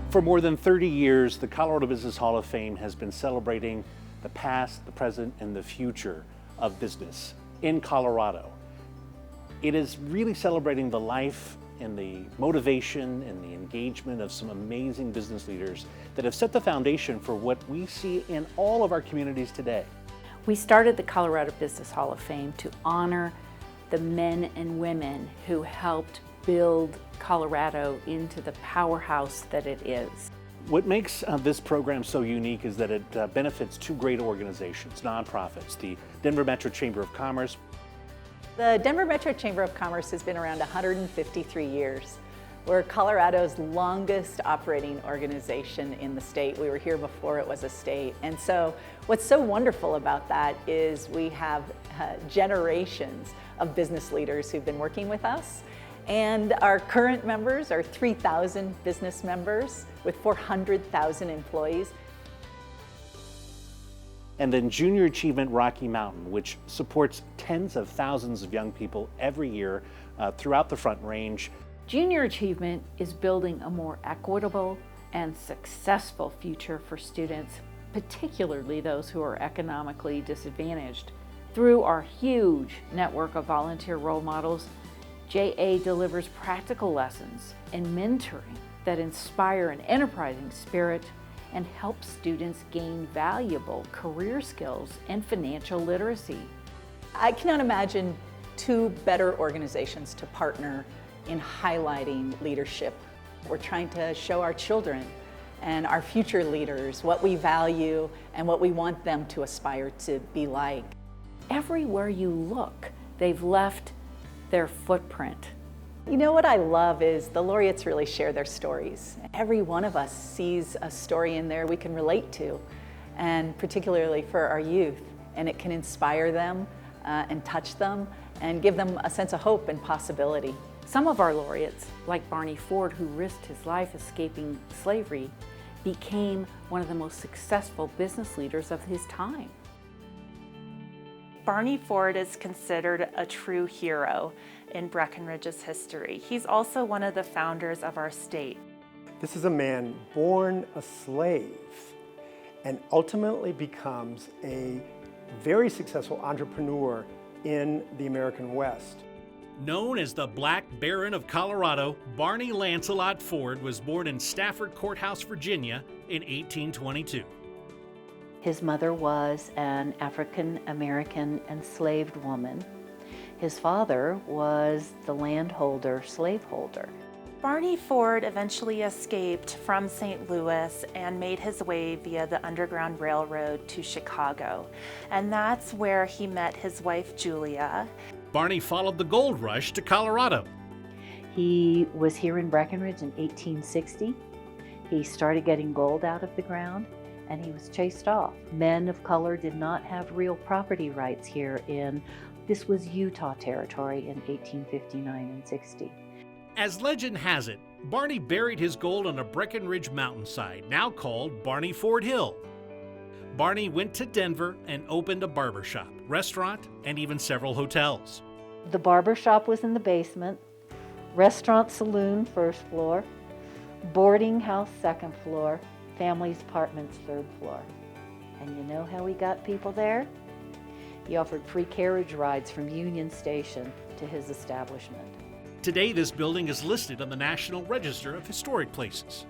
For more than 30 years, the Colorado Business Hall of Fame has been celebrating the past, the present, and the future of business in Colorado. It is really celebrating the life and the motivation and the engagement of some amazing business leaders that have set the foundation for what we see in all of our communities today. We started the Colorado Business Hall of Fame to honor the men and women who helped build Colorado into the powerhouse that it is. What makes this program so unique is that it benefits two great organizations, nonprofits, the Denver Metro Chamber of Commerce. The Denver Metro Chamber of Commerce has been around 153 years. We're Colorado's longest operating organization in the state. We were here before it was a state. And so what's so wonderful about that is we have generations of business leaders who've been working with us. And our current members are 3,000 business members with 400,000 employees. And then Junior Achievement Rocky Mountain, which supports tens of thousands of young people every year throughout the Front Range. Junior Achievement is building a more equitable and successful future for students, particularly those who are economically disadvantaged. Through our huge network of volunteer role models, JA delivers practical lessons and mentoring that inspire an enterprising spirit and help students gain valuable career skills and financial literacy. I cannot imagine two better organizations to partner in highlighting leadership. We're trying to show our children and our future leaders what we value and what we want them to aspire to be like. Everywhere you look, they've left their footprint. You know what I love is the laureates really share their stories. Every one of us sees a story in there we can relate to, and particularly for our youth. And it can inspire them and touch them and give them a sense of hope and possibility. Some of our laureates, like Barney Ford, who risked his life escaping slavery, became one of the most successful business leaders of his time. Barney Ford is considered a true hero in Breckenridge's history. He's also one of the founders of our state. This is a man born a slave and ultimately becomes a very successful entrepreneur in the American West. Known as the Black Baron of Colorado, Barney Lancelot Ford was born in Stafford Courthouse, Virginia in 1822. His mother was an African-American enslaved woman. His father was the landholder, slaveholder. Barney Ford eventually escaped from St. Louis and made his way via the Underground Railroad to Chicago. And that's where he met his wife, Julia. Barney followed the gold rush to Colorado. He was here in Breckenridge in 1860. He started getting gold out of the ground, and he was chased off. Men of color did not have real property rights here this was Utah territory in 1859 and 60. As legend has it, Barney buried his gold on a Breckenridge mountainside, now called Barney Ford Hill. Barney went to Denver and opened a barbershop, restaurant, and even several hotels. The barbershop was in the basement, restaurant saloon first floor, boarding house second floor, family's apartments third floor. And you know how he got people there? He offered free carriage rides from Union Station to his establishment. Today, this building is listed on the National Register of Historic Places.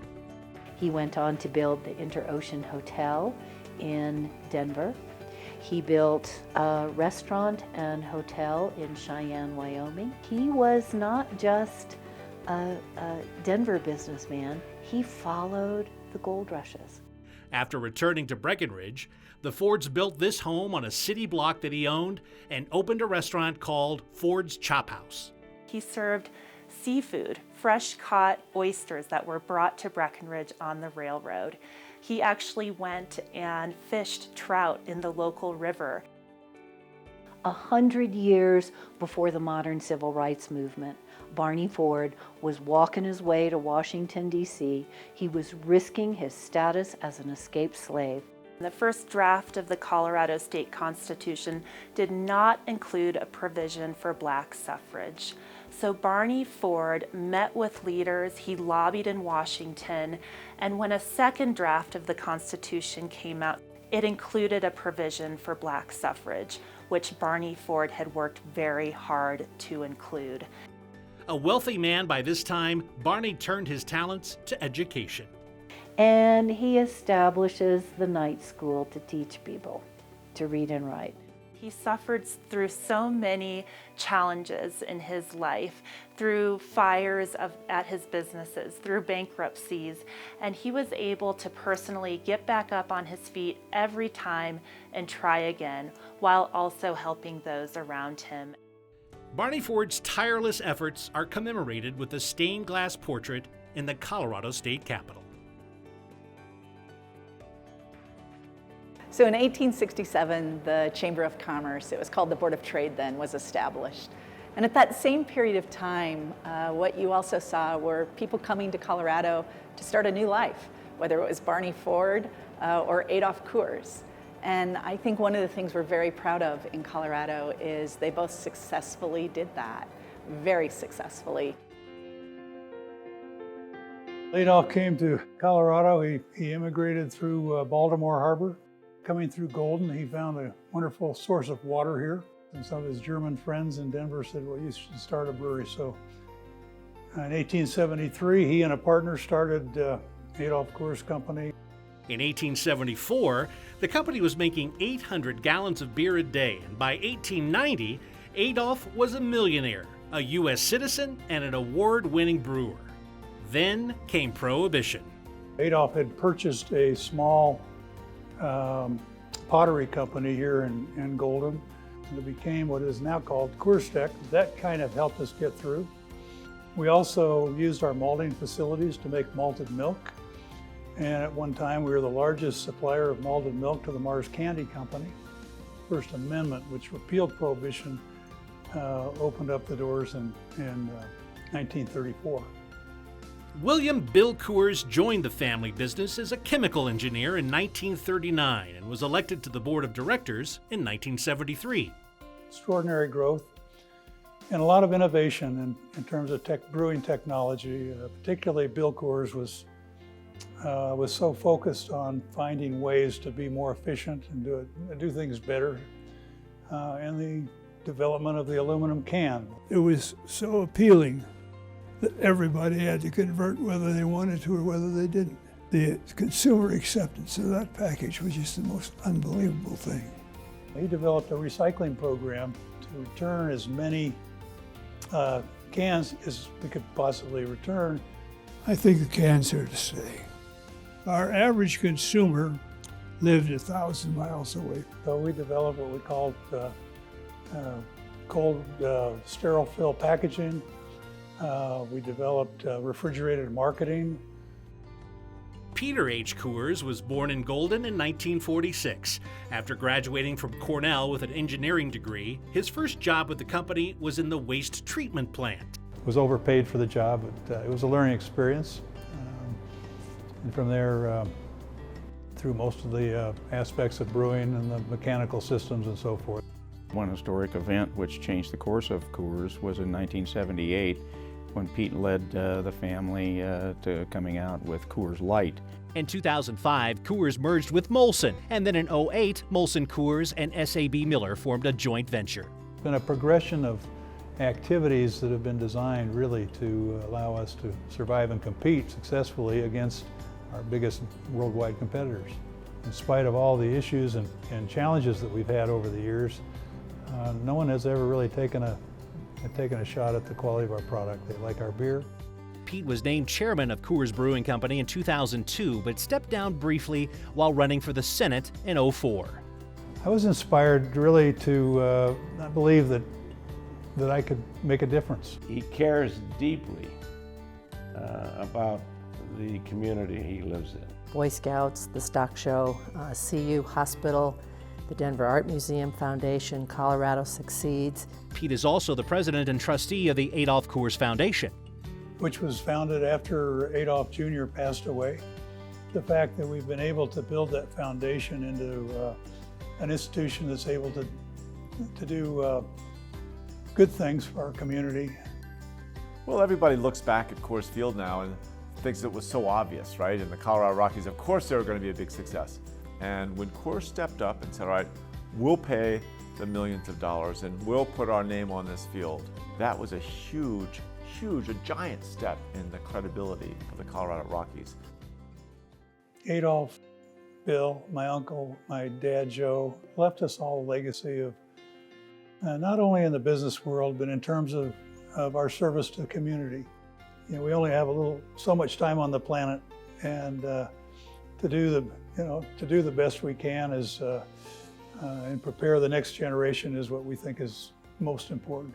He went on to build the Interocean Hotel in Denver. He built a restaurant and hotel in Cheyenne, Wyoming. He was not just a Denver businessman, he followed the gold rushes. After returning to Breckenridge, the Fords built this home on a city block that he owned and opened a restaurant called Ford's Chop House. He served seafood, fresh-caught oysters that were brought to Breckenridge on the railroad. He actually went and fished trout in the local river. 100 years before the modern civil rights movement, Barney Ford was walking his way to Washington, D.C. He was risking his status as an escaped slave. The first draft of the Colorado State Constitution did not include a provision for black suffrage. So Barney Ford met with leaders, he lobbied in Washington, and when a second draft of the Constitution came out, it included a provision for black suffrage, which Barney Ford had worked very hard to include. A wealthy man by this time, Barney turned his talents to education. And he establishes the night school to teach people to read and write. He suffered through so many challenges in his life, through fires at his businesses, through bankruptcies, and he was able to personally get back up on his feet every time and try again, while also helping those around him. Barney Ford's tireless efforts are commemorated with a stained glass portrait in the Colorado State Capitol. So in 1867, the Chamber of Commerce, it was called the Board of Trade then, was established. And at that same period of time, what you also saw were people coming to Colorado to start a new life, whether it was Barney Ford or Adolph Coors. And I think one of the things we're very proud of in Colorado is they both successfully did that, very successfully. Adolph came to Colorado. He immigrated through Baltimore Harbor. Coming through Golden, he found a wonderful source of water here. And some of his German friends in Denver said, well, you should start a brewery. So in 1873, he and a partner started Adolph Coors Company. In 1874, the company was making 800 gallons of beer a day, and by 1890, Adolph was a millionaire, a U.S. citizen, and an award-winning brewer. Then came Prohibition. Adolph had purchased a small pottery company here in Golden, and it became what is now called Coors Tech. That kind of helped us get through. We also used our malting facilities to make malted milk. And at one time, we were the largest supplier of malted milk to the Mars Candy Company. First Amendment, which repealed Prohibition, opened up the doors in 1934. William Bill Coors joined the family business as a chemical engineer in 1939 and was elected to the board of directors in 1973. Extraordinary growth and a lot of innovation in terms of brewing technology. Particularly Bill Coors was so focused on finding ways to be more efficient and do things better, and the development of the aluminum can. It was so appealing that everybody had to convert whether they wanted to or whether they didn't. The consumer acceptance of that package was just the most unbelievable thing. He developed a recycling program to return as many cans as we could possibly return. I think the can's here to stay. Our average consumer lived 1,000 miles away. So we developed what we called cold sterile fill packaging. We developed refrigerated marketing. Peter H. Coors was born in Golden in 1946. After graduating from Cornell with an engineering degree, his first job with the company was in the waste treatment plant. Was overpaid for the job, but it was a learning experience. And from there, through most of the aspects of brewing and the mechanical systems and so forth. One historic event which changed the course of Coors was in 1978 when Pete led the family to coming out with Coors Light. In 2005, Coors merged with Molson, and then in 2008, Molson Coors and SAB Miller formed a joint venture. It's been a progression of activities that have been designed really to allow us to survive and compete successfully against our biggest worldwide competitors. In spite of all the issues and challenges that we've had over the years, no one has ever really taken a shot at the quality of our product. They like our beer. Pete was named chairman of Coors Brewing Company in 2002, but stepped down briefly while running for the Senate in 2004. I was inspired really to believe that I could make a difference. He cares deeply about the community he lives in. Boy Scouts, the Stock Show, CU Hospital, the Denver Art Museum Foundation, Colorado Succeeds. Pete is also the president and trustee of the Adolph Coors Foundation, which was founded after Adolph Jr. passed away. The fact that we've been able to build that foundation into an institution that's able to do good things for our community Well, everybody looks back at Coors Field now and thinks it was so obvious, right? And the Colorado Rockies, of course, they were going to be a big success. And when Coors stepped up and said, all right, we'll pay the millions of dollars and we'll put our name on this field, that was a huge, a giant step in the credibility of the Colorado Rockies. Adolph, Bill, my uncle, my dad Joe, left us all a legacy of not only in the business world, but in terms of our service to the community. You know, we only have so much time on the planet, and to do the best we can is and prepare the next generation is what we think is most important.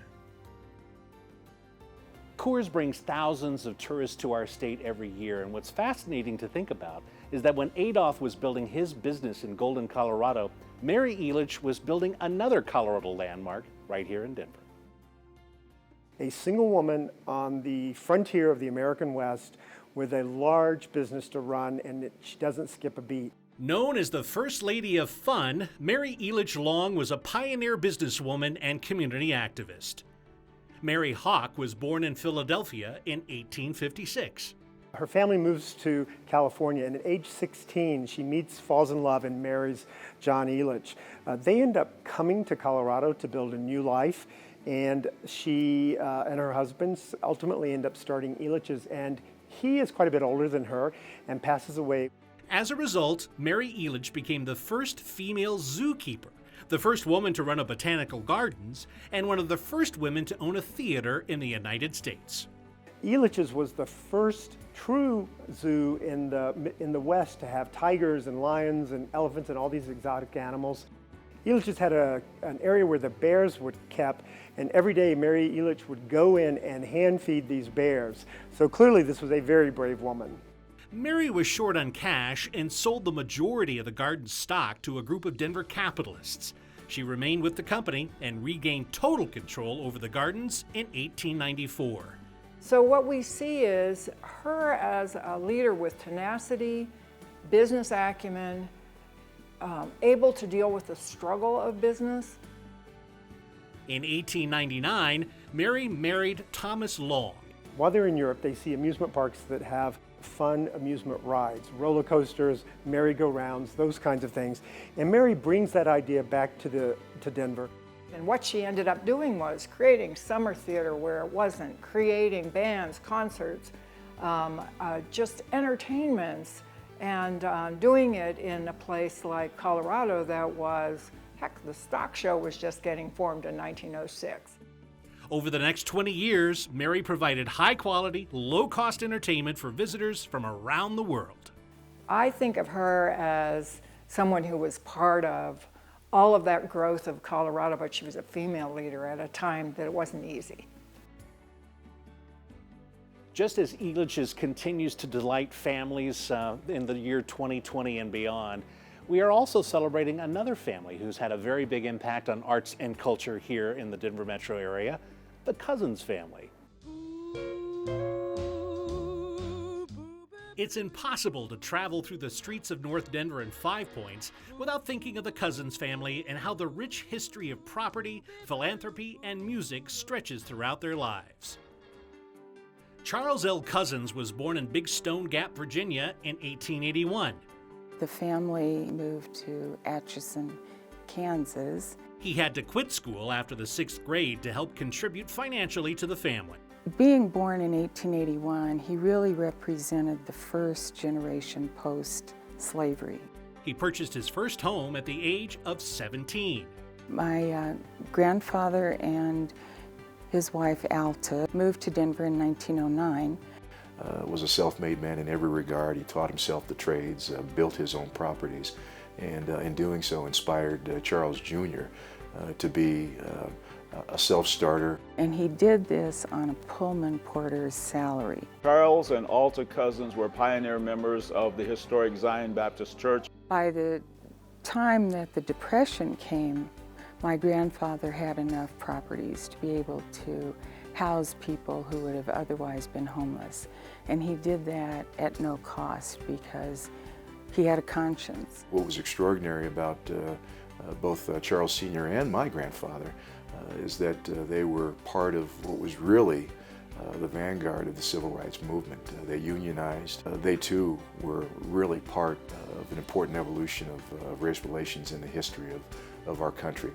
Coors brings thousands of tourists to our state every year, and what's fascinating to think about is that when Adolph was building his business in Golden, Colorado, Mary Elich was building another Colorado landmark right here in Denver. A single woman on the frontier of the American West with a large business to run, and she doesn't skip a beat. Known as the First Lady of Fun, Mary Elich Long was a pioneer businesswoman and community activist. Mary Hawk was born in Philadelphia in 1856. Her family moves to California, and at age 16, she falls in love, and marries John Elich. They end up coming to Colorado to build a new life, and she and her husband ultimately end up starting Elich's, and he is quite a bit older than her and passes away. As a result, Mary Elich became the first female zookeeper, the first woman to run a botanical gardens, and one of the first women to own a theater in the United States. Elich's was the first true zoo in the West to have tigers and lions and elephants and all these exotic animals. Elich's had an area where the bears were kept, and every day Mary Elich would go in and hand feed these bears. So clearly this was a very brave woman. Mary was short on cash and sold the majority of the garden's stock to a group of Denver capitalists. She remained with the company and regained total control over the gardens in 1894. So what we see is her as a leader with tenacity, business acumen, able to deal with the struggle of business. In 1899, Mary married Thomas Long. While they're in Europe, they see amusement parks that have fun amusement rides, roller coasters, merry-go-rounds, those kinds of things. And Mary brings that idea back to Denver. And what she ended up doing was creating summer theater where it wasn't, creating bands, concerts, just entertainments, and doing it in a place like Colorado that was, heck, the stock show was just getting formed in 1906. Over the next 20 years, Mary provided high-quality, low-cost entertainment for visitors from around the world. I think of her as someone who was part of all of that growth of Colorado, but she was a female leader at a time that it wasn't easy. Just as Elich's continues to delight families in the year 2020 and beyond, we are also celebrating another family who's had a very big impact on arts and culture here in the Denver metro area, the Cousins family. It's impossible to travel through the streets of North Denver and Five Points without thinking of the Cousins family and how the rich history of property, philanthropy, and music stretches throughout their lives. Charles L. Cousins was born in Big Stone Gap, Virginia in 1881. The family moved to Atchison, Kansas. He had to quit school after the 6th grade to help contribute financially to the family. Being born in 1881, he really represented the first generation post-slavery. He purchased his first home at the age of 17. My grandfather and his wife, Alta, moved to Denver in 1909. Was a self-made man in every regard. He taught himself the trades, built his own properties, and in doing so inspired Charles Jr. To be a self-starter. And he did this on a Pullman porter's salary. Charles and Alta Cousins were pioneer members of the historic Zion Baptist Church. By the time that the Depression came, my grandfather had enough properties to be able to house people who would have otherwise been homeless. And he did that at no cost because he had a conscience. What was extraordinary about both Charles Sr. and my grandfather is that they were part of what was really the vanguard of the civil rights movement. They unionized. They too were really part of an important evolution of race relations in the history of our country.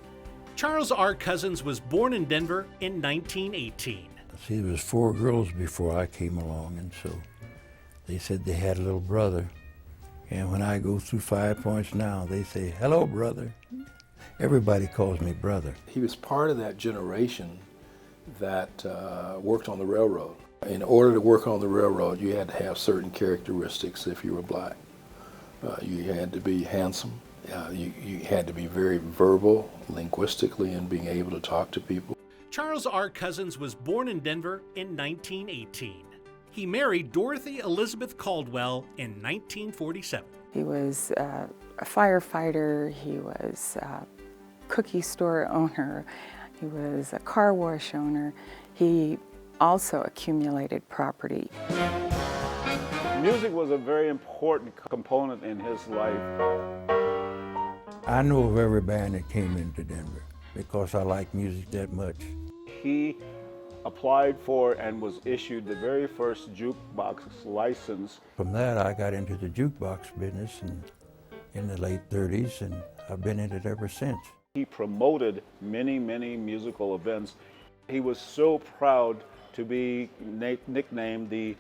Charles R. Cousins was born in Denver in 1918. See, there was 4 girls before I came along, and so they said they had a little brother. And when I go through 5 Points now, they say, "Hello, brother." Everybody calls me brother. He was part of that generation that worked on the railroad. In order to work on the railroad, you had to have certain characteristics if you were black. You had to be handsome. You had to be very verbal, linguistically, and being able to talk to people. Charles R. Cousins was born in Denver in 1918. He married Dorothy Elizabeth Caldwell in 1947. He was a firefighter, he was a cookie store owner, he was a car wash owner. He also accumulated property. Music was a very important component in his life. I know of every band that came into Denver because I like music that much. He applied for and was issued the very first jukebox license. From that, I got into the jukebox business in the late 30s, and I've been in it ever since. He promoted many, many musical events. He was so proud to be nicknamed the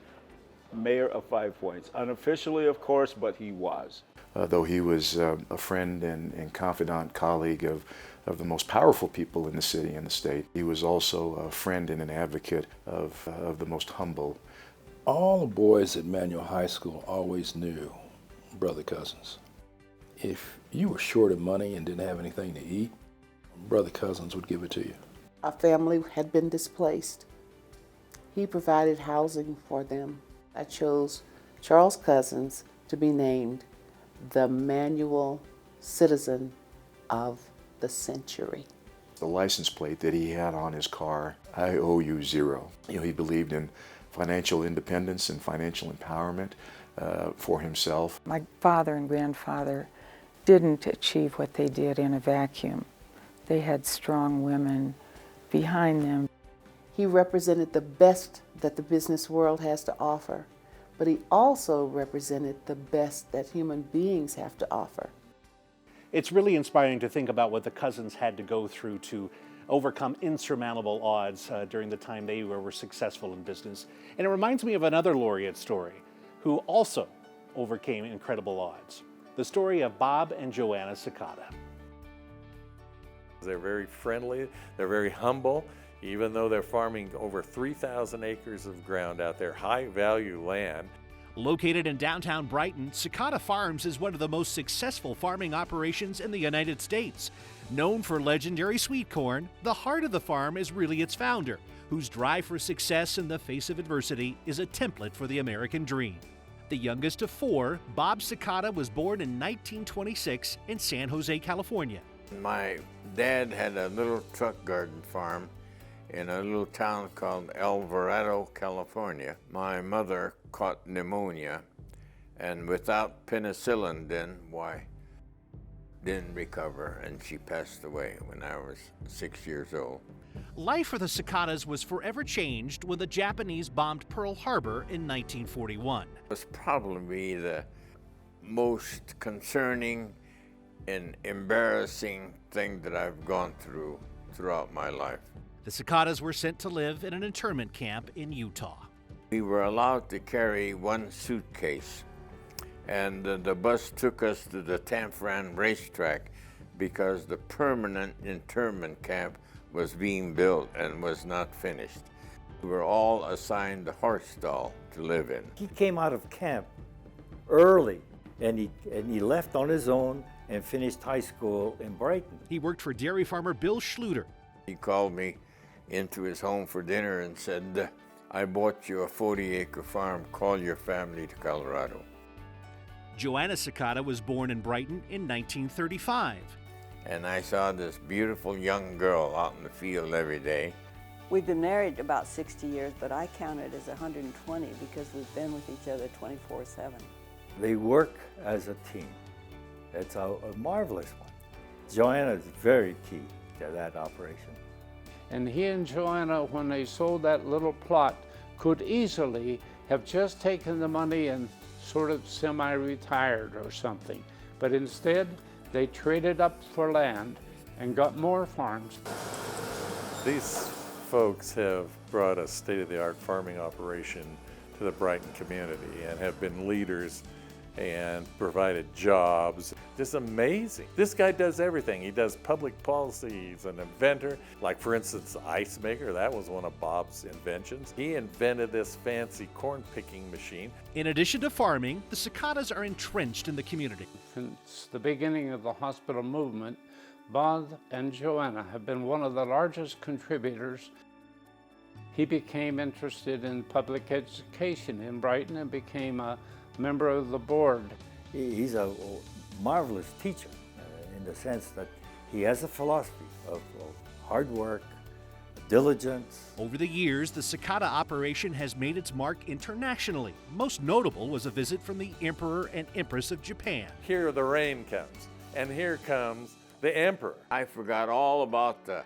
mayor of 5 Points. Unofficially, of course, but he was. Though he was a friend and confidant colleague of the most powerful people in the city and the state, he was also a friend and an advocate of the most humble. All the boys at Manual High School always knew Brother Cousins. If you were short of money and didn't have anything to eat, Brother Cousins would give it to you. Our family had been displaced. He provided housing for them. I chose Charles Cousins to be named the Manual Citizen of the Century. The license plate that he had on his car, "I owe you zero." He believed in financial independence and financial empowerment for himself. My father and grandfather didn't achieve what they did in a vacuum. They had strong women behind them. He represented the best that the business world has to offer, but he also represented the best that human beings have to offer. It's really inspiring to think about what the Cousins had to go through to overcome insurmountable odds during the time they were successful in business. And it reminds me of another laureate story who also overcame incredible odds. The story of Bob and Joanna Cicada. They're very friendly, they're very humble, even though they're farming over 3,000 acres of ground out there, high value land. Located in downtown Brighton, Cicada Farms is one of the most successful farming operations in the United States. Known for legendary sweet corn, the heart of the farm is really its founder, whose drive for success in the face of adversity is a template for the American dream. The youngest of 4, Bob Cicada was born in 1926 in San Jose, California. My dad had a little truck garden farm in a little town called Alvarado, California. My mother caught pneumonia, and without penicillin didn't recover, and she passed away when I was 6 years old. Life for the Cicadas was forever changed when the Japanese bombed Pearl Harbor in 1941. It was probably the most concerning and embarrassing thing that I've gone through throughout my life. The Cicadas were sent to live in an internment camp in Utah. We were allowed to carry one suitcase, and the bus took us to the Tanforan racetrack because the permanent internment camp was being built and was not finished. We were all assigned a horse stall to live in. He came out of camp early, and he left on his own and finished high school in Brighton. He worked for dairy farmer Bill Schluter. He called me into his home for dinner and said, "I bought you a 40-acre farm. Call your family to Colorado." Joanna Cicada was born in Brighton in 1935. And I saw this beautiful young girl out in the field every day. We've been married about 60 years, but I count it as 120 because we've been with each other 24/7. They work as a team. It's a marvelous one. Joanna is very key to that operation. And he and Joanna, when they sold that little plot could easily have just taken the money and sort of semi-retired or something. But instead, they traded up for land and got more farms. These folks have brought a state-of-the-art farming operation to the Brighton community and have been leaders and provided jobs. Just amazing. This guy does everything. He does public policy. He's an inventor. Like, for instance, the ice maker, that was one of Bob's inventions. He invented this fancy corn picking machine. In addition to farming, the Cicadas are entrenched in the community. Since the beginning of the hospital movement, Bob and Joanna have been one of the largest contributors. He became interested in public education in Brighton and became a member of the board. He's a marvelous teacher in the sense that he has a philosophy of hard work, diligence. Over the years, the Cicada operation has made its mark internationally. Most notable was a visit from the Emperor and Empress of Japan. Here the rain comes, and here comes the Emperor. I forgot all about the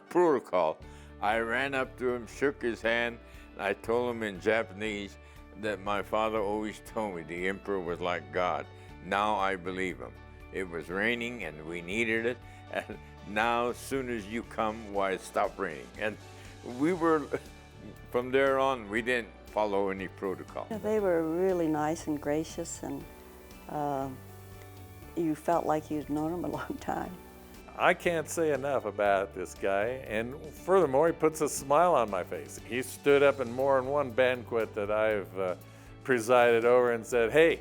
protocol. I ran up to him, shook his hand, and I told him in Japanese that my father always told me the Emperor was like God. Now I believe him. It was raining and we needed it, and now as soon as you come, why it stopped raining. And we were, from there on, we didn't follow any protocol. They were really nice and gracious, and you felt like you'd known them a long time. I can't say enough about this guy, and furthermore, he puts a smile on my face. He stood up in more than one banquet that I've presided over and said, "Hey,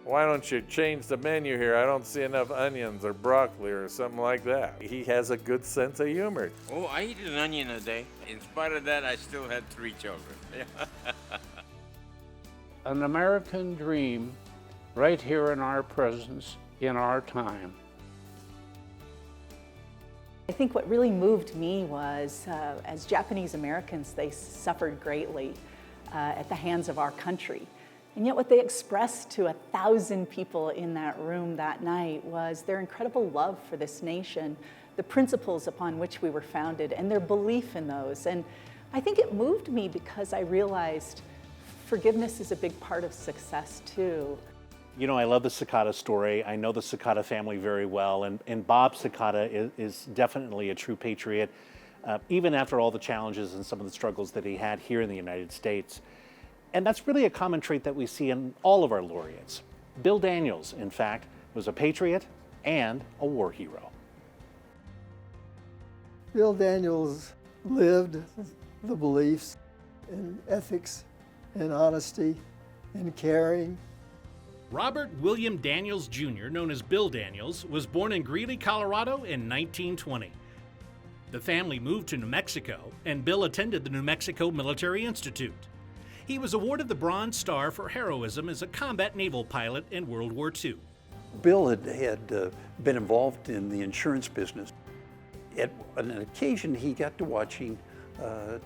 why don't you change the menu here? I don't see enough onions or broccoli or something like that." He has a good sense of humor. Oh, I eat an onion a day. In spite of that, I still had 3 children. An American dream right here in our presence, in our time. I think what really moved me was, as Japanese Americans, they suffered greatly at the hands of our country. And yet what they expressed to 1,000 people in that room that night was their incredible love for this nation, the principles upon which we were founded, and their belief in those. And I think it moved me because I realized forgiveness is a big part of success too. You know, I love the Cicada story. I know the Cicada family very well, and Bob Cicada is definitely a true patriot, even after all the challenges and some of the struggles that he had here in the United States. And that's really a common trait that we see in all of our laureates. Bill Daniels, in fact, was a patriot and a war hero. Bill Daniels lived the beliefs in ethics and honesty and caring. Robert William Daniels Jr., known as Bill Daniels, was born in Greeley, Colorado in 1920. The family moved to New Mexico, and Bill attended the New Mexico Military Institute. He was awarded the Bronze Star for heroism as a combat naval pilot in World War II. Bill had been involved in the insurance business. At an occasion, he got to watching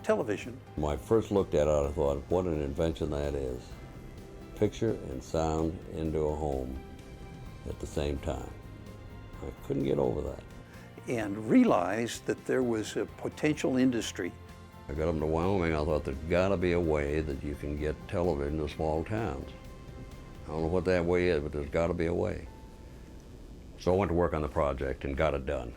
television. When I first looked at it, I thought, what an invention that is. Picture and sound into a home at the same time. I couldn't get over that. And realized that there was a potential industry. I got up to Wyoming, I thought there's gotta be a way that you can get television to small towns. I don't know what that way is, but there's gotta be a way. So I went to work on the project and got it done.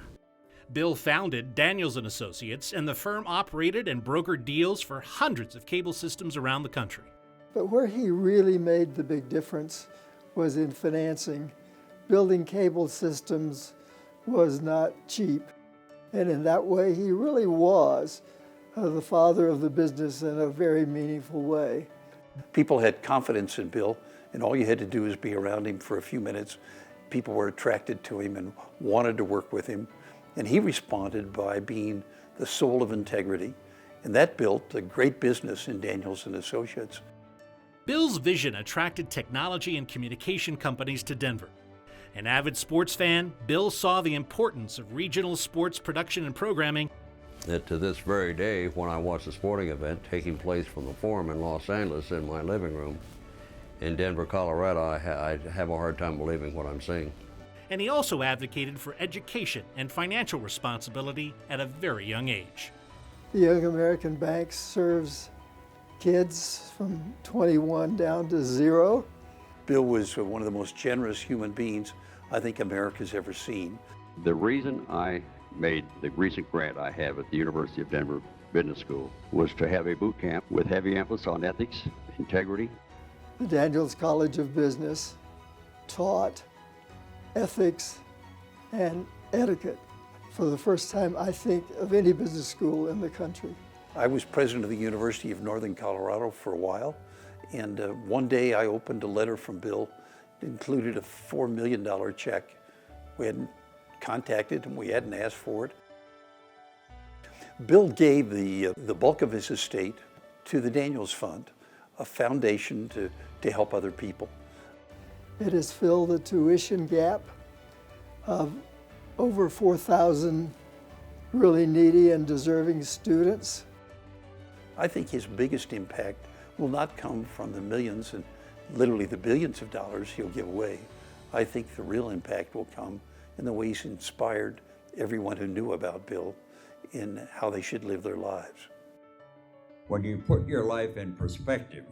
Bill founded Daniels & Associates, and the firm operated and brokered deals for hundreds of cable systems around the country. But where he really made the big difference was in financing. Building cable systems was not cheap. And in that way, he really was the father of the business in a very meaningful way. People had confidence in Bill, and all you had to do was be around him for a few minutes. People were attracted to him and wanted to work with him. And he responded by being the soul of integrity. And that built a great business in Daniels & Associates. Bill's vision attracted technology and communication companies to Denver. An avid sports fan, Bill saw the importance of regional sports production and programming. That to this very day, when I watch a sporting event taking place from the Forum in Los Angeles in my living room, in Denver, Colorado, I have a hard time believing what I'm seeing. And he also advocated for education and financial responsibility at a very young age. The Young American Bank serves kids from 21 down to 0. Bill was one of the most generous human beings I think America's ever seen. The reason I made the recent grant I have at the University of Denver Business School was to have a boot camp with heavy emphasis on ethics, integrity. The Daniels College of Business taught ethics and etiquette for the first time, I think, of any business school in the country. I was president of the University of Northern Colorado for a while, and one day I opened a letter from Bill. It included a $4 million check. We hadn't contacted him, we hadn't asked for it. Bill gave the bulk of his estate to the Daniels Fund, a foundation to help other people. It has filled the tuition gap of over 4,000 really needy and deserving students. I think his biggest impact will not come from the millions and literally the billions of dollars he'll give away. I think the real impact will come in the way he's inspired everyone who knew about Bill in how they should live their lives. When you put your life in perspective,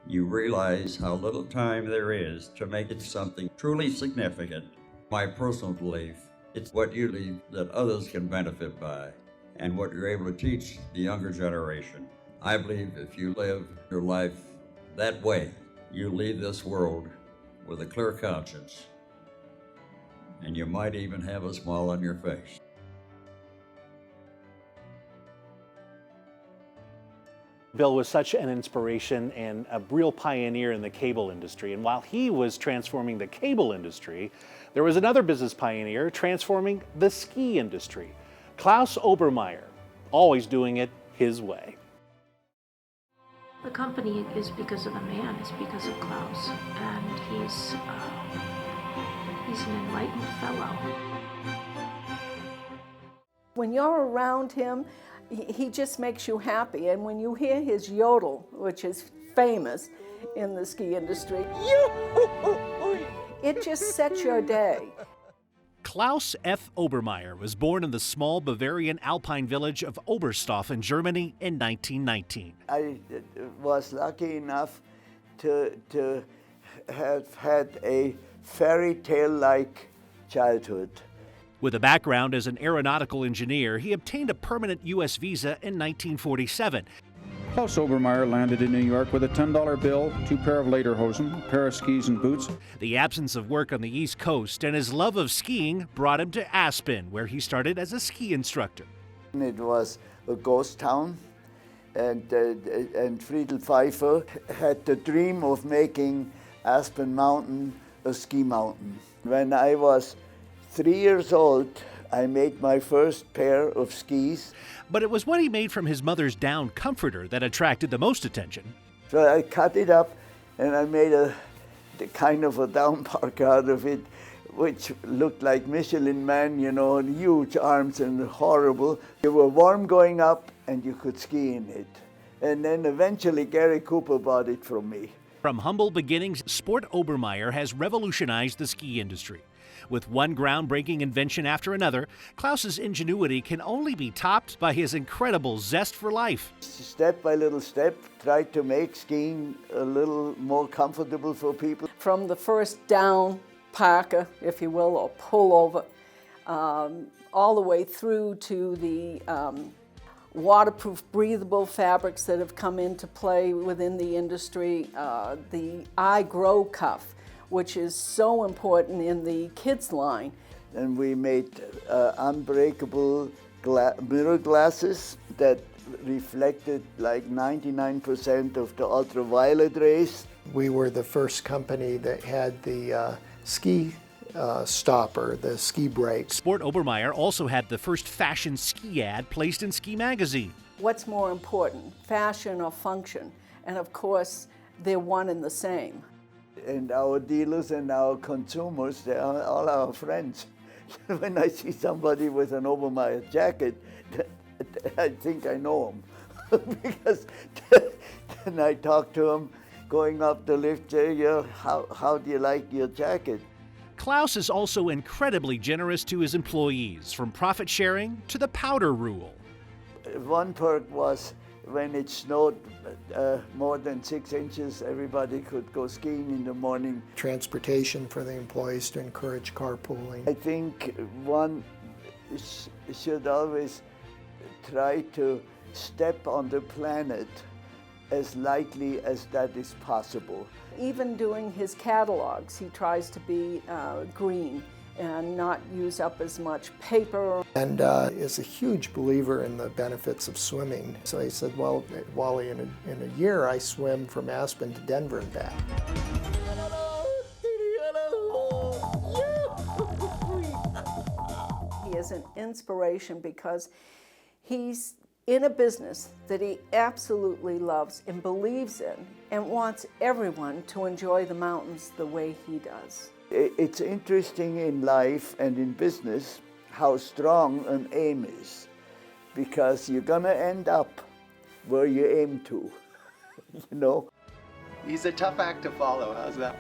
you realize how little time there is to make it something truly significant. My personal belief, it's what you leave that others can benefit by, and what you're able to teach the younger generation. I believe if you live your life that way, you leave this world with a clear conscience, and you might even have a smile on your face. Bill was such an inspiration and a real pioneer in the cable industry. And while he was transforming the cable industry, there was another business pioneer transforming the ski industry. Klaus Obermeyer, always doing it his way. The company is because of the man, it's because of Klaus, and he's an enlightened fellow. When you're around him, he just makes you happy, and when you hear his yodel, which is famous in the ski industry, it just sets your day. Klaus F. Obermeyer was born in the small Bavarian alpine village of Oberstaufen, Germany in 1919. I was lucky enough to have had a fairy tale-like childhood. With a background as an aeronautical engineer, he obtained a permanent U.S. visa in 1947. Klaus Obermeyer landed in New York with a $10 bill, 2 pair of lederhosen, a pair of skis and boots. The absence of work on the East Coast and his love of skiing brought him to Aspen, where he started as a ski instructor. It was a ghost town, and Friedel Pfeiffer had the dream of making Aspen Mountain a ski mountain. When I was 3 years old, I made my first pair of skis. But it was what he made from his mother's down comforter that attracted the most attention. So I cut it up and I made a kind of a down parka out of it, which looked like Michelin Man, you know, and huge arms and horrible. You were warm going up and you could ski in it. And then eventually Gary Cooper bought it from me. From humble beginnings, Sport Obermeyer has revolutionized the ski industry. With one groundbreaking invention after another, Klaus's ingenuity can only be topped by his incredible zest for life. Step by little step, tried to make skiing a little more comfortable for people. From the first down parka, if you will, or pullover, all the way through to the waterproof, breathable fabrics that have come into play within the industry, the I Grow cuff, which is so important in the kids line. And we made unbreakable mirror glasses that reflected like 99% of the ultraviolet rays. We were the first company that had the ski stopper, the ski brake. Sport Obermeyer also had the first fashion ski ad placed in Ski Magazine. What's more important, fashion or function? And of course, they're one and the same. And our dealers and our consumers, they are all our friends. When I see somebody with an Obermeyer jacket, I think I know him. Because then I talk to him going up the lift, how do you like your jacket? Klaus is also incredibly generous to his employees, from profit sharing to the powder rule. One perk was when it snowed more than 6 inches, everybody could go skiing in the morning. Transportation for the employees to encourage carpooling. I think one should always try to step on the planet as lightly as that is possible. Even doing his catalogs, he tries to be green and not use up as much paper. And is a huge believer in the benefits of swimming. So he said, well, Wally, in a year I swim from Aspen to Denver and back. He is an inspiration because he's in a business that he absolutely loves and believes in and wants everyone to enjoy the mountains the way he does. It's interesting in life and in business how strong an aim is, because you're gonna end up where you aim to, you know? He's a tough act to follow, how's that?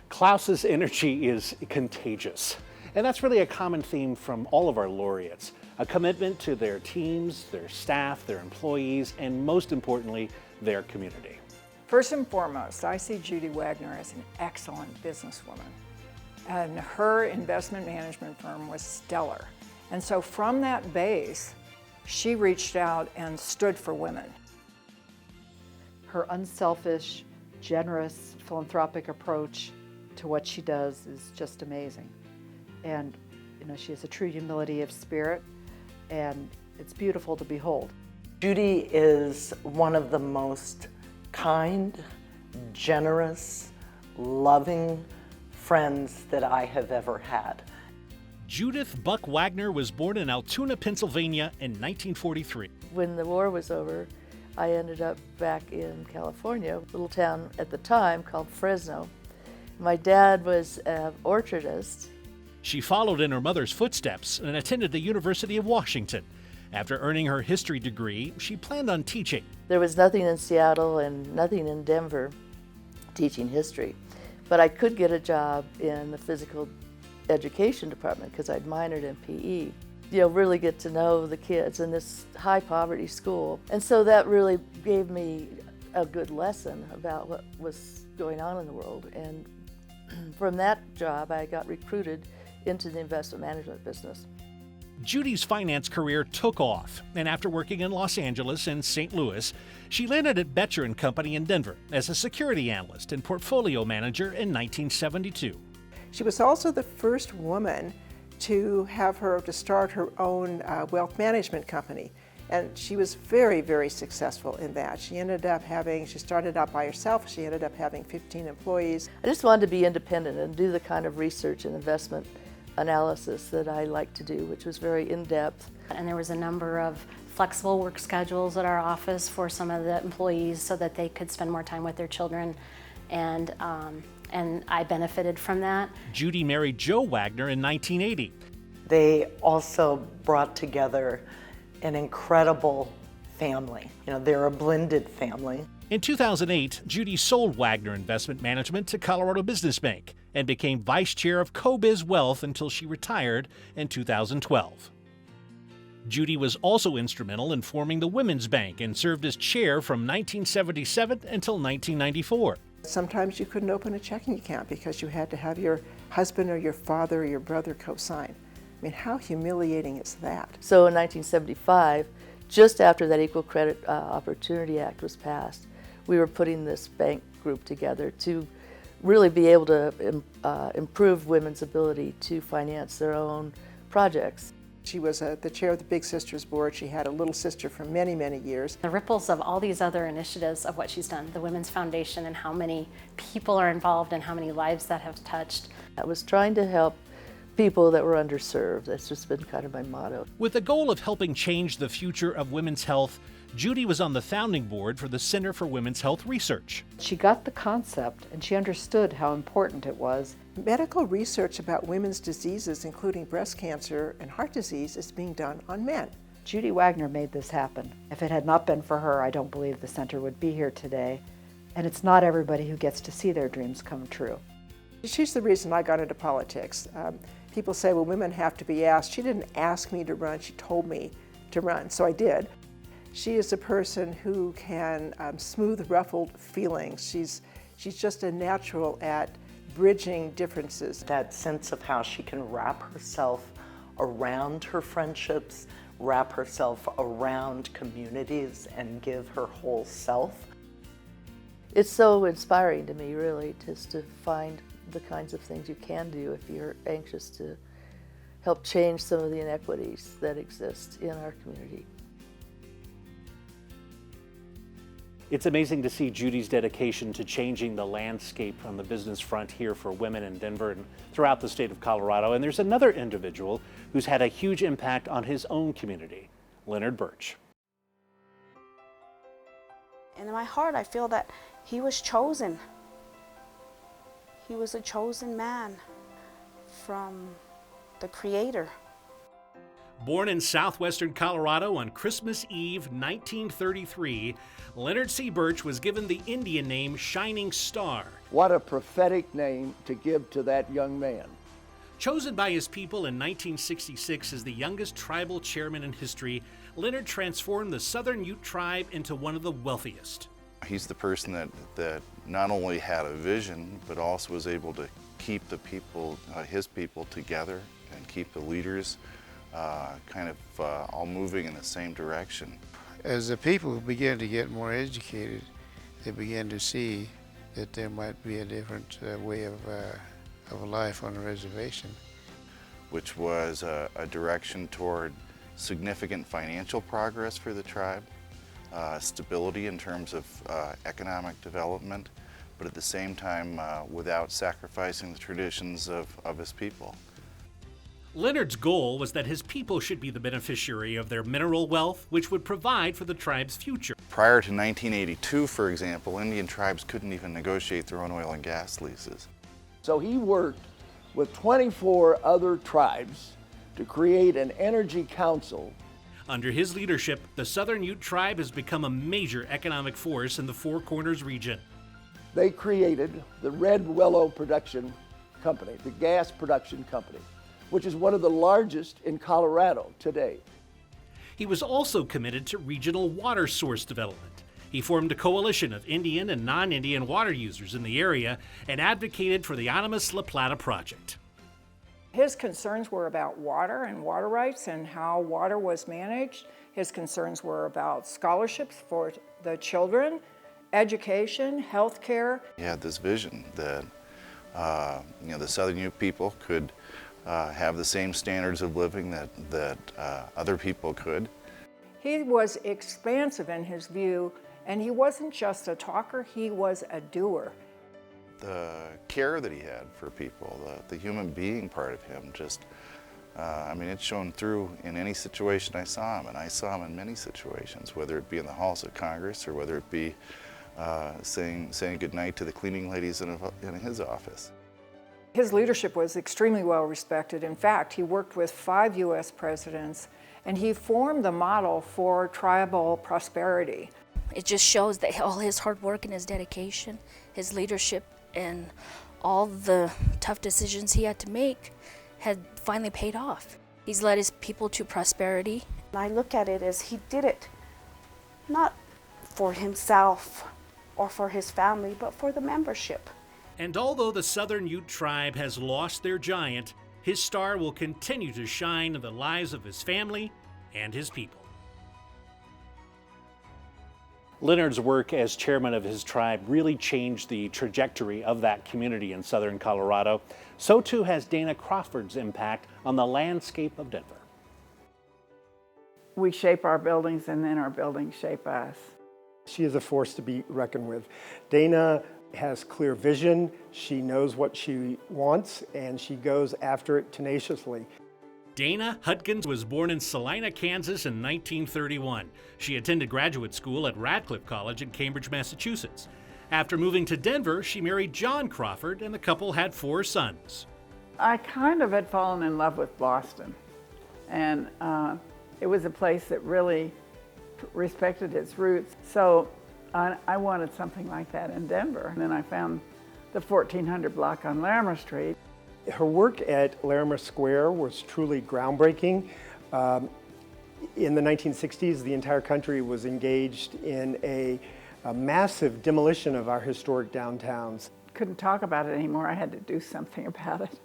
Klaus's energy is contagious. And that's really a common theme from all of our laureates. A commitment to their teams, their staff, their employees, and most importantly, their community. First and foremost, I see Judy Wagner as an excellent businesswoman. And her investment management firm was stellar. And so from that base, she reached out and stood for women. Her unselfish, generous, philanthropic approach to what she does is just amazing. And she has a true humility of spirit, and it's beautiful to behold. Judy is one of the most kind, generous, loving friends that I have ever had. Judith Buck Wagner was born in Altoona, Pennsylvania in 1943. When the war was over, I ended up back in California, a little town at the time called Fresno. My dad was an orchardist. She followed in her mother's footsteps and attended the University of Washington. After earning her history degree, she planned on teaching. There was nothing in Seattle and nothing in Denver teaching history, but I could get a job in the physical education department because I'd minored in PE. Really get to know the kids in this high poverty school. And so that really gave me a good lesson about what was going on in the world. And from that job, I got recruited into the investment management business. Judy's finance career took off, and after working in Los Angeles and St. Louis, she landed at Betcher & Company in Denver as a security analyst and portfolio manager in 1972. She was also the first woman to start her own wealth management company. And she was very, very successful in that. She started out by herself, she ended up having 15 employees. I just wanted to be independent and do the kind of research and investment analysis that I like to do, which was very in-depth. And there was a number of flexible work schedules at our office for some of the employees so that they could spend more time with their children, and I benefited from that. Judy married Joe Wagner in 1980. They also brought together an incredible family. They're a blended family. In 2008, Judy sold Wagner Investment Management to Colorado Business Bank and became vice chair of CoBiz Wealth until she retired in 2012. Judy was also instrumental in forming the Women's Bank and served as chair from 1977 until 1994. Sometimes you couldn't open a checking account because you had to have your husband or your father or your brother co-sign. I mean, how humiliating is that? So in 1975, just after that Equal Credit Opportunity Act was passed, we were putting this bank group together to really be able to improve women's ability to finance their own projects. She was the chair of the Big Sisters Board. She had a little sister for many, many years. The ripples of all these other initiatives of what she's done, the Women's Foundation, and how many people are involved and how many lives that have touched. I was trying to help people that were underserved. That's just been kind of my motto. With the goal of helping change the future of women's health, Judy was on the founding board for the Center for Women's Health Research. She got the concept and she understood how important it was. Medical research about women's diseases, including breast cancer and heart disease, is being done on men. Judy Wagner made this happen. If it had not been for her, I don't believe the center would be here today. And it's not everybody who gets to see their dreams come true. She's the reason I got into politics. People say, well, women have to be asked. She didn't ask me to run, she told me to run, so I did. She is a person who can smooth ruffled feelings. She's just a natural at bridging differences. That sense of how she can wrap herself around her friendships, wrap herself around communities, and give her whole self. It's so inspiring to me, really, just to find the kinds of things you can do if you're anxious to help change some of the inequities that exist in our community. It's amazing to see Judy's dedication to changing the landscape on the business front here for women in Denver and throughout the state of Colorado. And there's another individual who's had a huge impact on his own community, Leonard Birch. And in my heart, I feel that he was chosen. He was a chosen man from the Creator. Born in southwestern Colorado on Christmas Eve, 1933, Leonard C. Birch was given the Indian name Shining Star. What a prophetic name to give to that young man. Chosen by his people in 1966 as the youngest tribal chairman in history, Leonard transformed the Southern Ute tribe into one of the wealthiest. He's the person that not only had a vision, but also was able to keep the people, his people, together and keep the leaders all moving in the same direction. As the people began to get more educated, they began to see that there might be a different way of life on a reservation. Which was a direction toward significant financial progress for the tribe, stability in terms of economic development, but at the same time without sacrificing the traditions of his people. Leonard's goal was that his people should be the beneficiary of their mineral wealth, which would provide for the tribe's future. Prior to 1982, for example, Indian tribes couldn't even negotiate their own oil and gas leases. So he worked with 24 other tribes to create an energy council. Under his leadership, the Southern Ute tribe has become a major economic force in the Four Corners region. They created the Red Willow Production Company, the gas production company, which is one of the largest in Colorado today. He was also committed to regional water source development. He formed a coalition of Indian and non-Indian water users in the area and advocated for the Animas La Plata project. His concerns were about water and water rights and how water was managed. His concerns were about scholarships for the children, education, health care. He had this vision that the Southern Ute people could have the same standards of living that other people could. He was expansive in his view, and he wasn't just a talker, he was a doer. The care that he had for people, the human being part of him, it's shown through in any situation I saw him, and I saw him in many situations, whether it be in the halls of Congress or whether it be saying goodnight to the cleaning ladies in his office. His leadership was extremely well respected. In fact, he worked with 5 U.S. presidents, and he formed the model for tribal prosperity. It just shows that all his hard work and his dedication, his leadership, and all the tough decisions he had to make had finally paid off. He's led his people to prosperity. I look at it as he did it not for himself or for his family, but for the membership. And although the Southern Ute tribe has lost their giant, his star will continue to shine in the lives of his family and his people. Leonard's work as chairman of his tribe really changed the trajectory of that community in southern Colorado. So too has Dana Crawford's impact on the landscape of Denver. We shape our buildings and then our buildings shape us. She is a force to be reckoned with. Dana has clear vision, she knows what she wants, and she goes after it tenaciously. Dana Hutkins was born in Salina, Kansas in 1931. She attended graduate school at Radcliffe College in Cambridge, Massachusetts. After moving to Denver, she married John Crawford, and the couple had 4 sons. I kind of had fallen in love with Boston, and it was a place that really respected its roots. So I wanted something like that in Denver. And then I found the 1400 block on Larimer Street. Her work at Larimer Square was truly groundbreaking. In the 1960s, the entire country was engaged in a massive demolition of our historic downtowns. Couldn't talk about it anymore. I had to do something about it.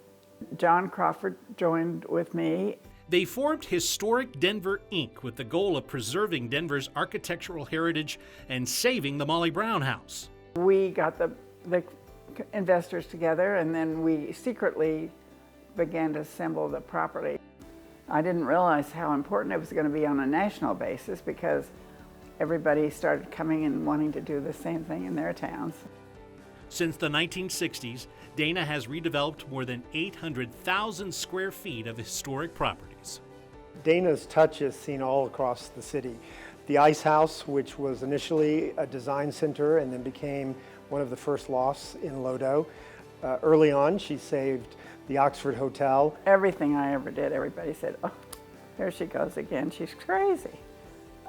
John Crawford joined with me. They formed Historic Denver, Inc. with the goal of preserving Denver's architectural heritage and saving the Molly Brown House. We got the investors together, and then we secretly began to assemble the property. I didn't realize how important it was going to be on a national basis because everybody started coming and wanting to do the same thing in their towns. Since the 1960s, Dana has redeveloped more than 800,000 square feet of historic properties. Dana's touch is seen all across the city. The Ice House, which was initially a design center and then became one of the first lofts in Lodo. Early on, she saved the Oxford Hotel. Everything I ever did, everybody said, oh, there she goes again, she's crazy.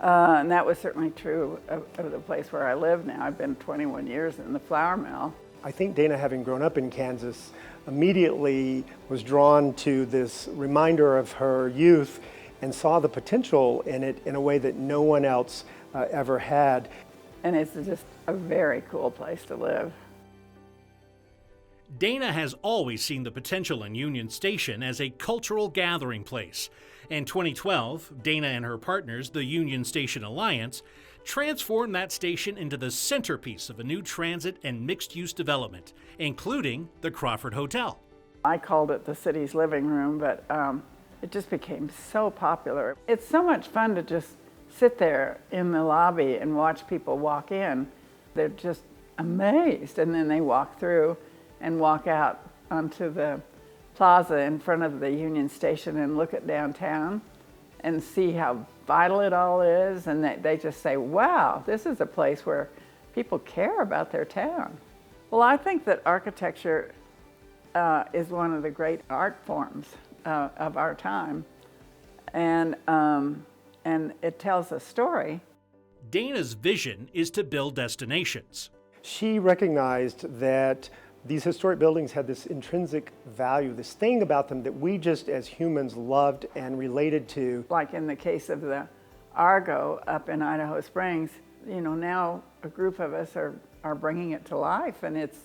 And that was certainly true of the place where I live now. I've been 21 years in the flour mill. I think Dana, having grown up in Kansas, immediately was drawn to this reminder of her youth and saw the potential in it in a way that no one else ever had. And it's just a very cool place to live. Dana has always seen the potential in Union Station as a cultural gathering place. In 2012, Dana and her partners, the Union Station Alliance, transformed that station into the centerpiece of a new transit and mixed-use development, including the Crawford Hotel. I called it the city's living room, but it just became so popular. It's so much fun to just sit there in the lobby and watch people walk in. They're just amazed, and then they walk through and walk out onto the plaza in front of the Union Station and look at downtown and see how vital it all is, and they just say, wow, this is a place where people care about their town. Well, I think that architecture is one of the great art forms of our time, and it tells a story. Dana's vision is to build destinations. She recognized that these historic buildings had this intrinsic value, this thing about them that we just as humans loved and related to. Like in the case of the Argo up in Idaho Springs, you know, now a group of us are bringing it to life, and it's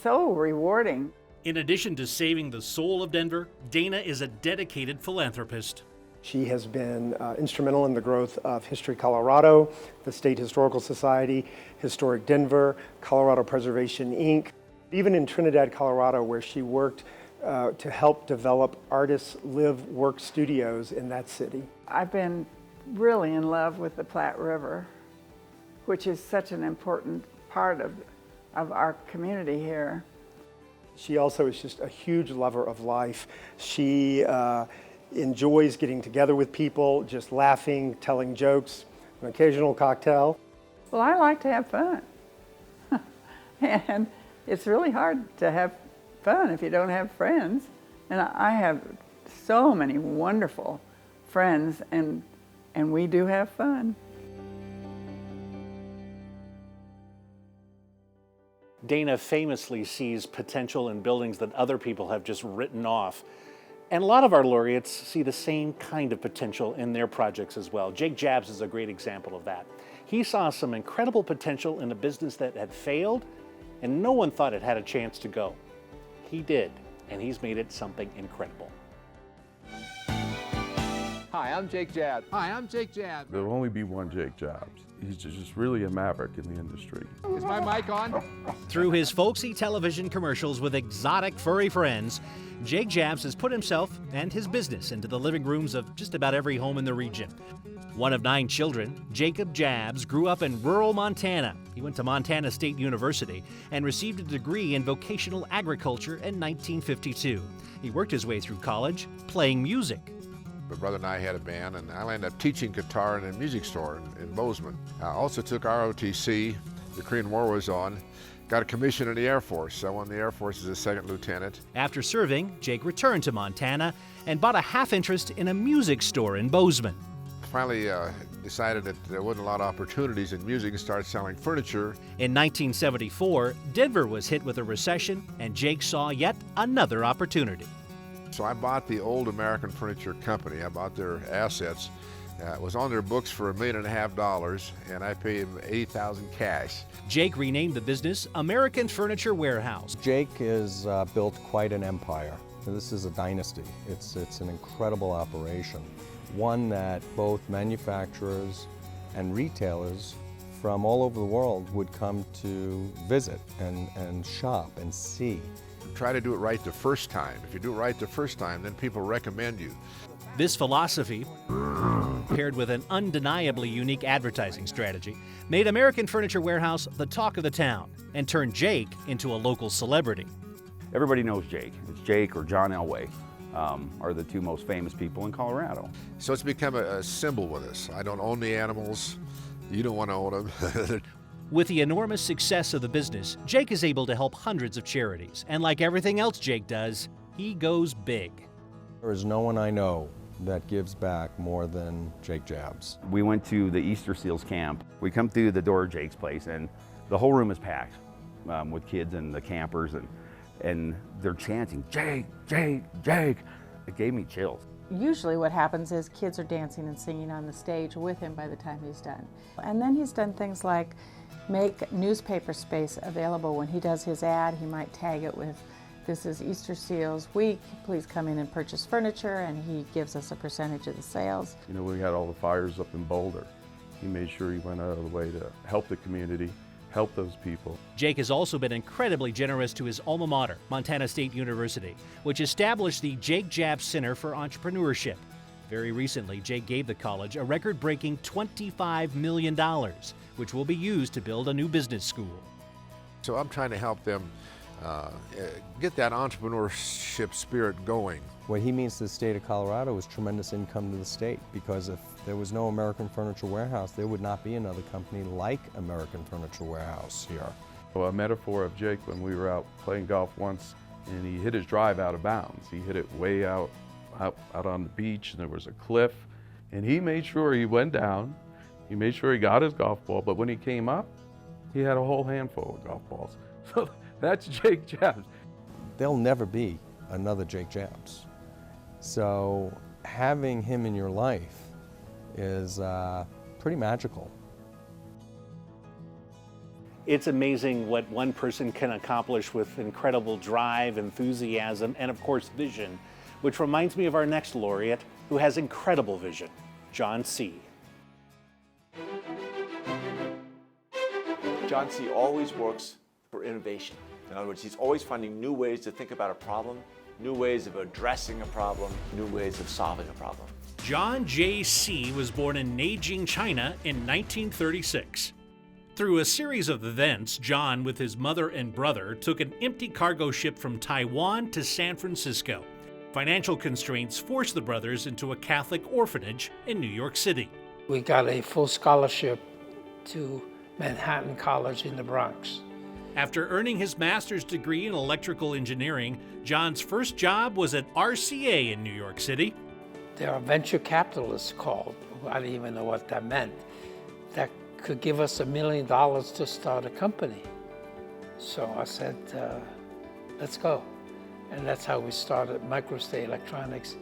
so rewarding. In addition to saving the soul of Denver, Dana is a dedicated philanthropist. She has been instrumental in the growth of History Colorado, the State Historical Society, Historic Denver, Colorado Preservation, Inc., even in Trinidad, Colorado, where she worked to help develop artists' live-work studios in that city. I've been really in love with the Platte River, which is such an important part of our community here. She also is just a huge lover of life. She enjoys getting together with people, just laughing, telling jokes, an occasional cocktail. Well, I like to have fun. And it's really hard to have fun if you don't have friends. And I have so many wonderful friends, and we do have fun. Dana famously sees potential in buildings that other people have just written off. And a lot of our laureates see the same kind of potential in their projects as well. Jake Jabs is a great example of that. He saw some incredible potential in a business that had failed, and no one thought it had a chance to go. He did, and he's made it something incredible. Hi, I'm Jake Jabs. Hi, I'm Jake Jabs. There'll only be one Jake Jabs. He's just really a maverick in the industry. Is my mic on? Through his folksy television commercials with exotic furry friends, Jake Jabs has put himself and his business into the living rooms of just about every home in the region. One of 9 children, Jacob Jabs grew up in rural Montana. He went to Montana State University and received a degree in vocational agriculture in 1952. He worked his way through college playing music. My brother and I had a band, and I ended up teaching guitar in a music store in Bozeman. I also took ROTC. The Korean War was on. Got a commission in the Air Force. I won the Air Force as a second lieutenant. After serving, Jake returned to Montana and bought a half interest in a music store in Bozeman. finally decided that there wasn't a lot of opportunities in music and started selling furniture. In 1974, Denver was hit with a recession, and Jake saw yet another opportunity. So I bought the Old American Furniture Company. I bought their assets. It was on their books for $1.5 million, and I paid him $80,000 cash. Jake renamed the business American Furniture Warehouse. Jake has built quite an empire. This is a dynasty. It's an incredible operation, one that both manufacturers and retailers from all over the world would come to visit and shop and see. Try to do it right the first time. If you do it right the first time, then people recommend you. This philosophy, paired with an undeniably unique advertising strategy, made American Furniture Warehouse the talk of the town and turned Jake into a local celebrity. Everybody knows Jake. It's Jake or John Elway are the two most famous people in Colorado. So it's become a symbol with us. I don't own the animals. You don't want to own them. With the enormous success of the business, Jake is able to help hundreds of charities. And like everything else Jake does, he goes big. There is no one I know that gives back more than Jake Jabs. We went to the Easter Seals camp. We come through the door of Jake's place, and the whole room is packed with kids and the campers, and they're chanting, "Jake, Jake, Jake." It gave me chills. Usually what happens is kids are dancing and singing on the stage with him by the time he's done. And then he's done things like make newspaper space available. When he does his ad, he might tag it with, "This is Easter Seals Week, please come in and purchase furniture," and he gives us a percentage of the sales. You know, we had all the fires up in Boulder. He made sure he went out of the way to help the community, help those people. Jake has also been incredibly generous to his alma mater, Montana State University, which established the Jake Jabs Center for Entrepreneurship. Very recently, Jake gave the college a record-breaking $25 million, which will be used to build a new business school. So I'm trying to help them get that entrepreneurship spirit going. What he means to the state of Colorado is tremendous income to the state, because if there was no American Furniture Warehouse, there would not be another company like American Furniture Warehouse here. Well, a metaphor of Jake when we were out playing golf once, and he hit his drive out of bounds. He hit it way out on the beach, and there was a cliff, and he made sure he went down. He made sure he got his golf ball, but when he came up, he had a whole handful of golf balls. So that's Jake Jabs. There'll never be another Jake Jabs. So having him in your life is pretty magical. It's amazing what one person can accomplish with incredible drive, enthusiasm, and of course vision, which reminds me of our next laureate who has incredible vision, John C. John C. always works for innovation. In other words, he's always finding new ways to think about a problem, new ways of addressing a problem, new ways of solving a problem. John J. C. was born in Nanjing, China in 1936. Through a series of events, John, with his mother and brother, took an empty cargo ship from Taiwan to San Francisco. Financial constraints forced the brothers into a Catholic orphanage in New York City. We got a full scholarship to Manhattan College in the Bronx. After earning his master's degree in electrical engineering, John's first job was at RCA in New York City. There are venture capitalists called, I didn't even know what that meant, that could give us $1 million to start a company. So I said, let's go. And that's how we started Microstate Electronics.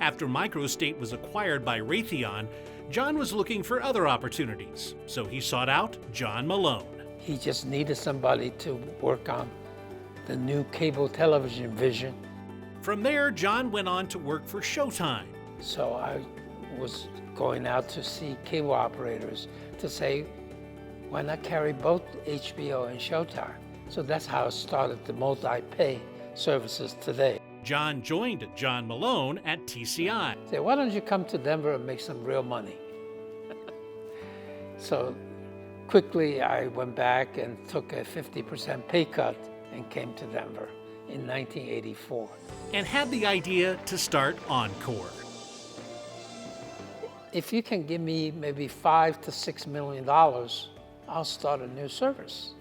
After Microstate was acquired by Raytheon, John was looking for other opportunities, so he sought out John Malone. He just needed somebody to work on the new cable television vision. From there, John went on to work for Showtime. So I was going out to see cable operators to say, why not carry both HBO and Showtime? So that's how it started the multi-pay services today. John joined John Malone at TCI. Said, why don't you come to Denver and make some real money? So quickly I went back and took a 50% pay cut and came to Denver in 1984. And had the idea to start Encore. If you can give me maybe $5 to $6 million, I'll start a new service.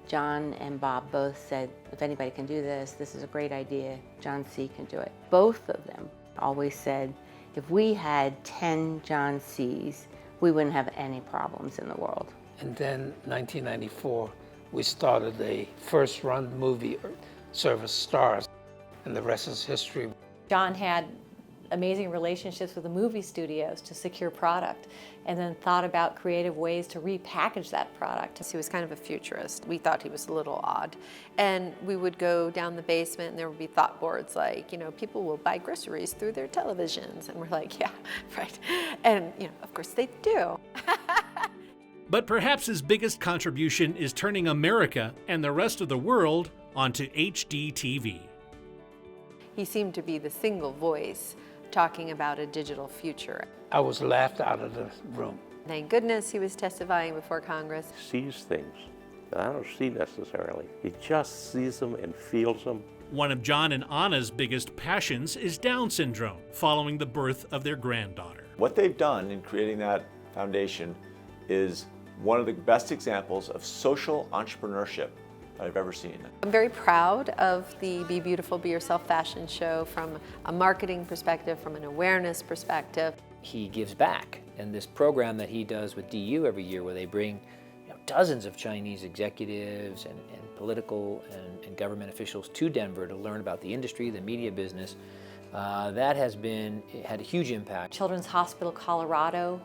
John and Bob both said, if anybody can do this, this is a great idea. John C. can do it. Both of them always said, If we had 10 John C's, we wouldn't have any problems in the world. And then 1994, we started a first-run movie service, Stars, and the rest is history. John had amazing relationships with the movie studios to secure product, and then thought about creative ways to repackage that product. He was kind of a futurist. We thought he was a little odd. And we would go down the basement and there would be thought boards like, you know, people will buy groceries through their televisions. And we're like, yeah, right. And, you know, of course they do. But perhaps his biggest contribution is turning America and the rest of the world onto HD TV. He seemed to be the single voice talking about a digital future. I was laughed out of the room. Thank goodness he was testifying before Congress. Sees things that I don't see necessarily. He just sees them and feels them. One of John and Anna's biggest passions is Down syndrome, following the birth of their granddaughter. What they've done in creating that foundation is one of the best examples of social entrepreneurship I've ever seen. I'm very proud of the Be Beautiful, Be Yourself fashion show from a marketing perspective, from an awareness perspective. He gives back, and this program that he does with DU every year where they bring dozens of Chinese executives and political and government officials to Denver to learn about the industry, the media business, that had a huge impact. Children's Hospital Colorado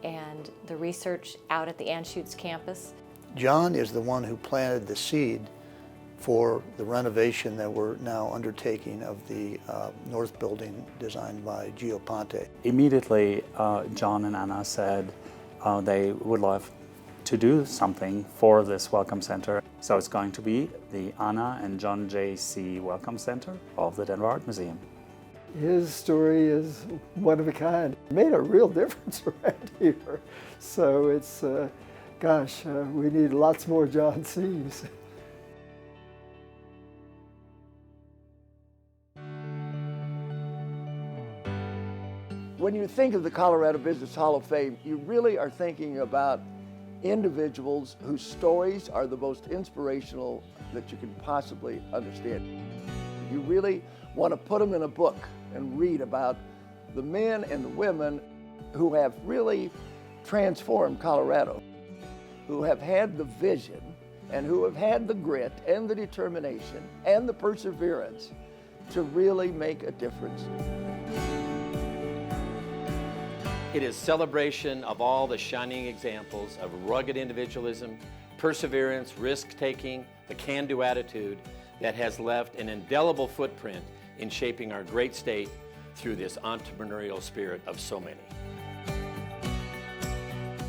and the research out at the Anschutz campus. John is the one who planted the seed for the renovation that we're now undertaking of the north building designed by Gio Ponte. Immediately, John and Anna said they would love to do something for this Welcome Center. So it's going to be the Anna and John J.C. Welcome Center of the Denver Art Museum. His story is one of a kind. It made a real difference around here. So it's, gosh, we need lots more John C's. When you think of the Colorado Business Hall of Fame, you really are thinking about individuals whose stories are the most inspirational that you can possibly understand. You really want to put them in a book and read about the men and the women who have really transformed Colorado, who have had the vision and who have had the grit and the determination and the perseverance to really make a difference. It is celebration of all the shining examples of rugged individualism, perseverance, risk-taking, the can-do attitude that has left an indelible footprint in shaping our great state through this entrepreneurial spirit of so many.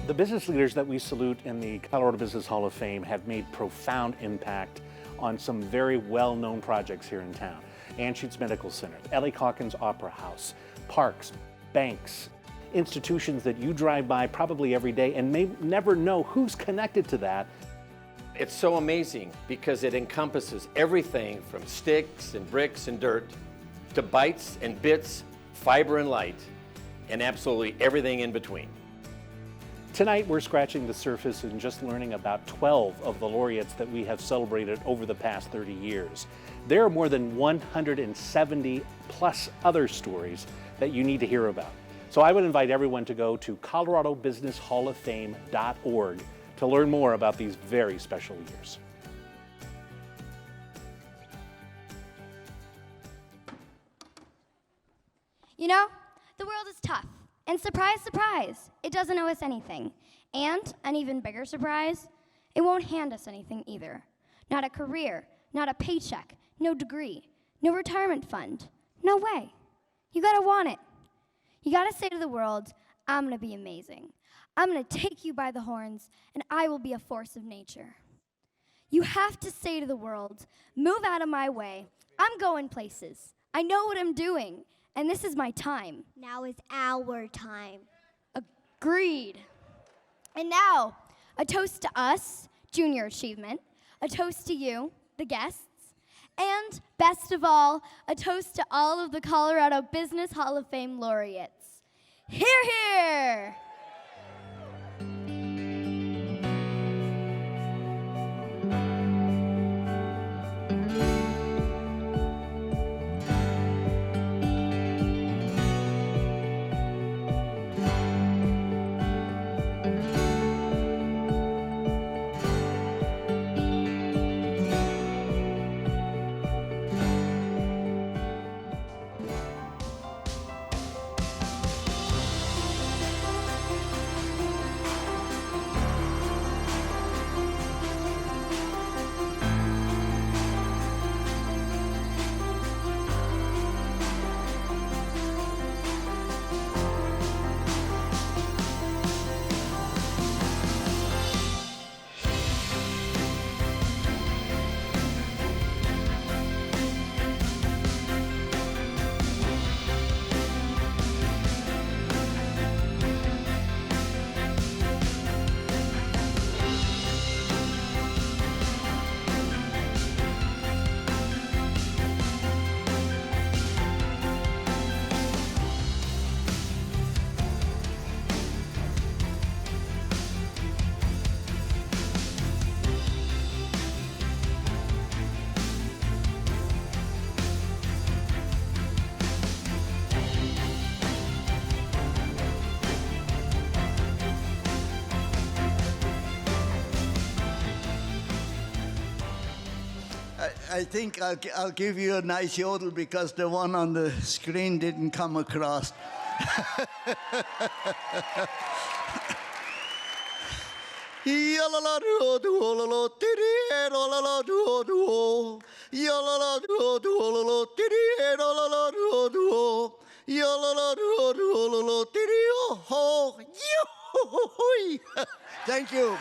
The business leaders that we salute in the Colorado Business Hall of Fame have made profound impact on some very well-known projects here in town. Anschutz Medical Center, Elich Opera House, parks, banks, institutions that you drive by probably every day and may never know who's connected to that. It's so amazing because it encompasses everything from sticks and bricks and dirt to bytes and bits, fiber and light, and absolutely everything in between. Tonight we're scratching the surface and just learning about 12 of the laureates that we have celebrated over the past 30 years. There are more than 170 plus other stories that you need to hear about. So I would invite everyone to go to coloradobusinesshalloffame.org to learn more about these very special years. You know, the world is tough. And surprise, surprise, it doesn't owe us anything. And an even bigger surprise, it won't hand us anything either. Not a career, not a paycheck, no degree, no retirement fund. No way. You gotta want it. You gotta say to the world, I'm gonna be amazing. I'm gonna take you by the horns, and I will be a force of nature. You have to say to the world, move out of my way. I'm going places. I know what I'm doing, and this is my time. Now is our time. Agreed. And now, a toast to us, junior achievement, a toast to you, the guests, and best of all, a toast to all of the Colorado Business Hall of Fame laureates. Hear, hear! I think I'll give you a nice yodel because the one on the screen didn't come across. Thank you.